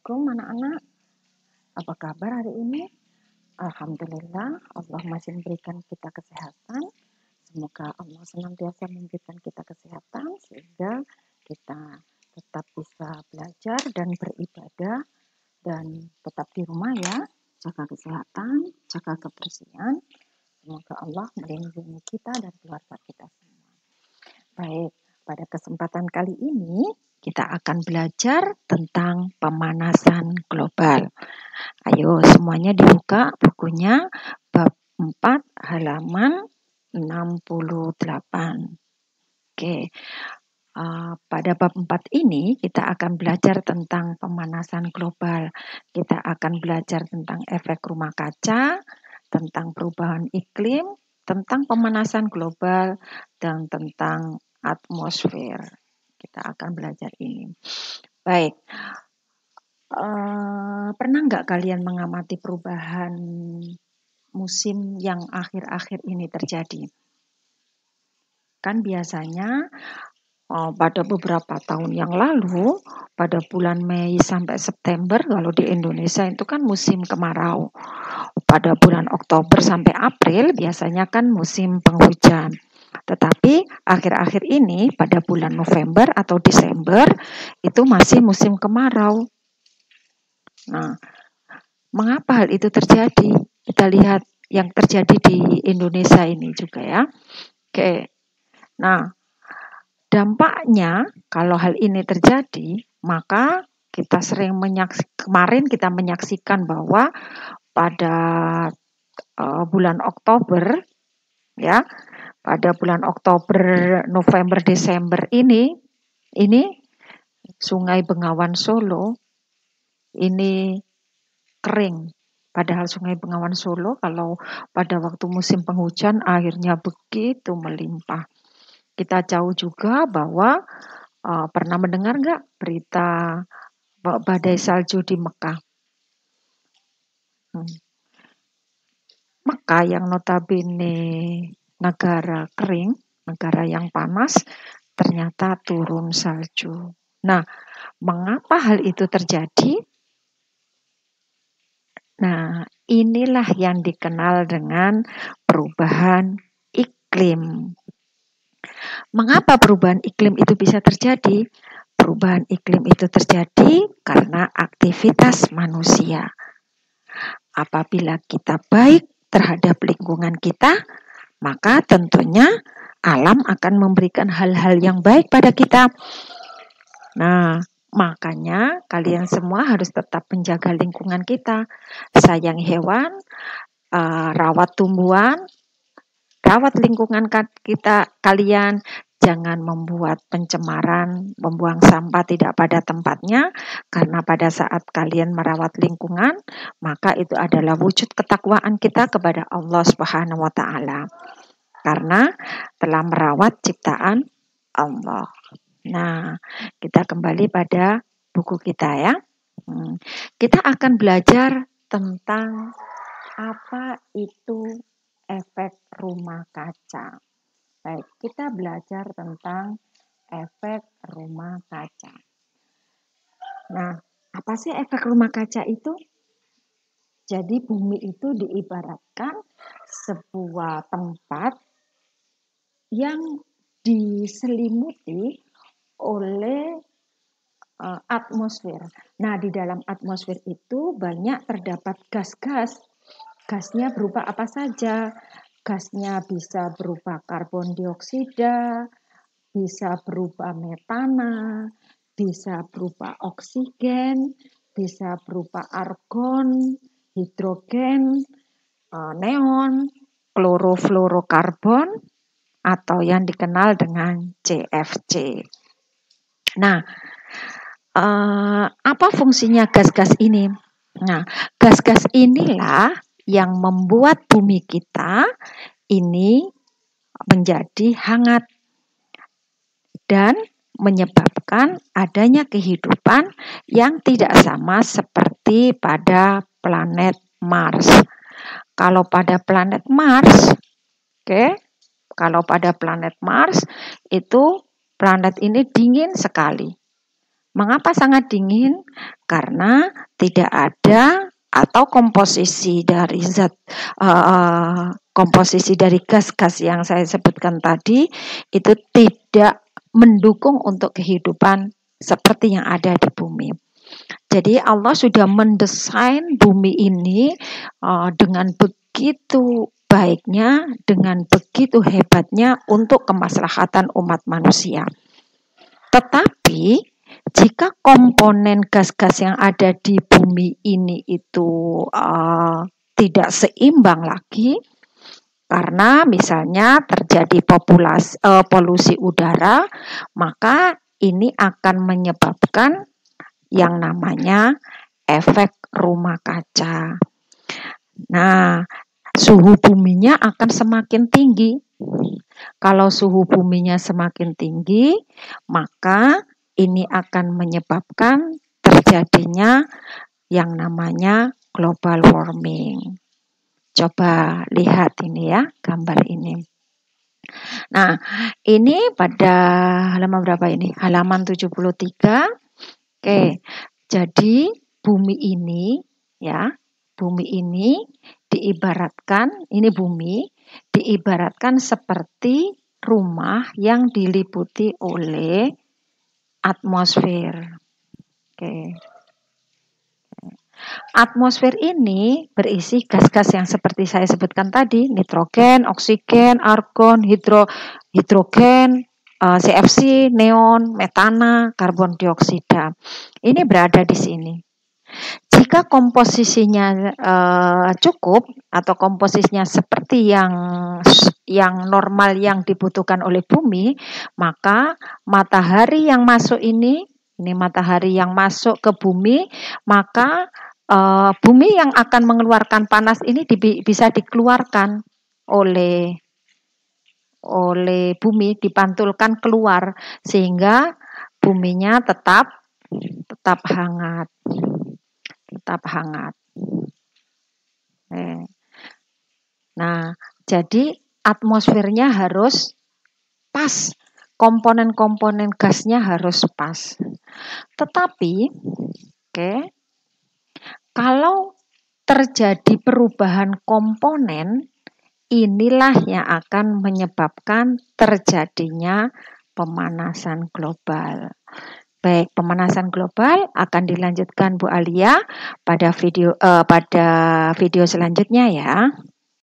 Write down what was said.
Assalamualaikum anak-anak. Apa kabar hari ini? Alhamdulillah, Allah masih memberikan kita kesehatan. Semoga Allah senantiasa memberikan kita kesehatan sehingga kita tetap bisa belajar dan beribadah dan tetap di rumah ya. Jaga kesehatan, jaga kebersihan. Semoga Allah melindungi kita dan keluarga kita semua. Baik, pada kesempatan kali ini kita akan belajar tentang pemanasan global. Ayo semuanya dibuka bukunya bab 4 halaman 68. Oke. Pada bab 4 ini kita akan belajar tentang pemanasan global. Kita akan belajar tentang efek rumah kaca, tentang perubahan iklim, tentang pemanasan global, dan tentang atmosfer. Kita akan belajar ini. Baik, pernah nggak kalian mengamati perubahan musim yang akhir-akhir ini terjadi? Kan biasanya pada beberapa tahun yang lalu, pada bulan Mei sampai September, kalau di Indonesia itu kan musim kemarau. Pada bulan Oktober sampai April biasanya kan musim penghujan. Tetapi akhir-akhir ini pada bulan November atau Desember itu masih musim kemarau. Nah, mengapa hal itu terjadi? Kita lihat yang terjadi di Indonesia ini juga ya. Oke. Nah, dampaknya kalau hal ini terjadi, maka kita sering kemarin kita menyaksikan bahwa pada bulan Oktober ya, pada bulan Oktober, November, Desember ini Sungai Bengawan Solo ini kering. Padahal Sungai Bengawan Solo kalau pada waktu musim penghujan airnya begitu melimpah. Kita tahu juga bahwa pernah mendengar nggak berita badai salju di Mekah? Mekah yang notabene negara kering, negara yang panas, ternyata turun salju. Nah, mengapa hal itu terjadi? Nah, inilah yang dikenal dengan perubahan iklim. Mengapa perubahan iklim itu bisa terjadi? Perubahan iklim itu terjadi karena aktivitas manusia. Apabila kita baik terhadap lingkungan kita, maka tentunya alam akan memberikan hal-hal yang baik pada kita. Nah, makanya kalian semua harus tetap menjaga lingkungan kita. Sayangi hewan, rawat tumbuhan, rawat lingkungan kita kalian. Jangan membuat pencemaran, membuang sampah tidak pada tempatnya, karena pada saat kalian merawat lingkungan, maka itu adalah wujud ketakwaan kita kepada Allah Subhanahu wa Ta'ala. Karena telah merawat ciptaan Allah. Nah, kita kembali pada buku kita ya. Kita akan belajar tentang apa itu efek rumah kaca. Baik, kita belajar tentang efek rumah kaca. Nah, apa sih efek rumah kaca itu? Jadi bumi itu diibaratkan sebuah tempat yang diselimuti oleh atmosfer. Nah, di dalam atmosfer itu banyak terdapat gas-gas. Gasnya berupa apa saja? Gasnya bisa berupa karbon dioksida, bisa berupa metana, bisa berupa oksigen, bisa berupa argon, hidrogen, neon, klorofluorokarbon, atau yang dikenal dengan CFC. Nah, apa fungsinya gas-gas ini? Nah, gas-gas inilah yang membuat bumi kita ini menjadi hangat dan menyebabkan adanya kehidupan yang tidak sama seperti pada planet Mars. Kalau pada planet Mars, kalau pada planet Mars itu planet ini dingin sekali. Mengapa sangat dingin? karena tidak ada atau komposisi dari komposisi dari gas-gas yang saya sebutkan tadi itu tidak mendukung untuk kehidupan seperti yang ada di bumi. Jadi Allah sudah mendesain bumi ini dengan begitu baiknya, dengan begitu hebatnya untuk kemaslahatan umat manusia. Tetapi jika komponen gas-gas yang ada di bumi ini itu tidak seimbang lagi, karena misalnya terjadi polusi udara, maka ini akan menyebabkan yang namanya efek rumah kaca. Nah, suhu buminya akan semakin tinggi. Kalau suhu buminya semakin tinggi, maka ini akan menyebabkan terjadinya yang namanya global warming. Coba lihat ini ya, gambar ini. Nah, ini pada halaman berapa ini? Halaman 73. Oke, jadi bumi ini ya, bumi ini diibaratkan, ini bumi diibaratkan seperti rumah yang diliputi oleh atmosfer. Oke. Atmosfer ini berisi gas-gas yang seperti saya sebutkan tadi, nitrogen, oksigen, argon, hidrogen, CFC, neon, metana, karbon dioksida. Ini berada di sini. Jika komposisinya cukup atau komposisinya seperti yang normal yang dibutuhkan oleh bumi, maka matahari yang masuk ini matahari yang masuk ke bumi, maka bumi yang akan mengeluarkan panas ini bisa dikeluarkan oleh bumi, dipantulkan keluar sehingga buminya tetap hangat. Nah, jadi atmosfernya harus pas, komponen-komponen gasnya harus pas. Tetapi, kalau terjadi perubahan komponen, inilah yang akan menyebabkan terjadinya pemanasan global. Baik, pemanasan global akan dilanjutkan Bu Alia pada video selanjutnya ya.